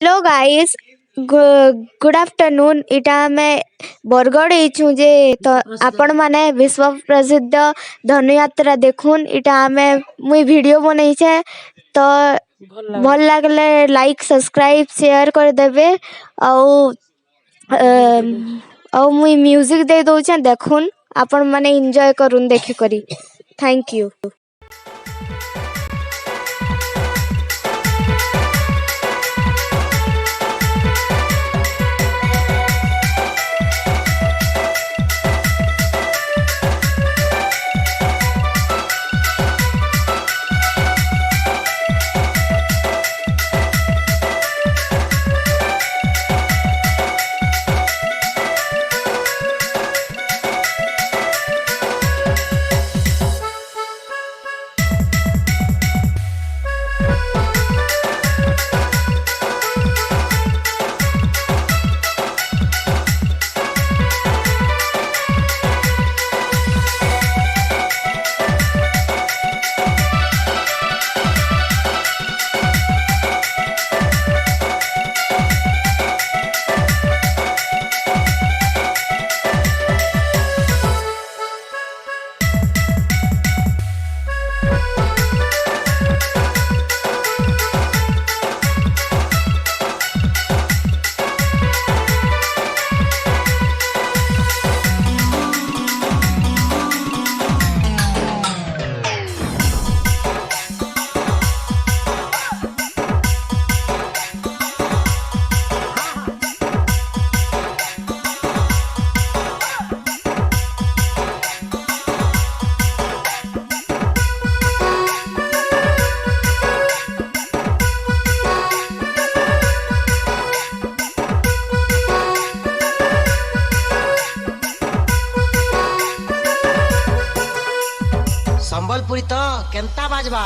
Hello guys, good afternoon. इटा मैं बरगड इचु जे तो आपण माने विश्व प्रसिद्ध धनुयात्रा देखुन। इटा हमें मुई वीडियो बनैछे तो भल लागले लाइक सब्सक्राइब शेयर कर देबे। और और मुई म्यूजिक दे दउछे देखुन, आपण माने एंजॉय करुन देखि करी। Thank you. संबलपुरी तो केंता बाजबा।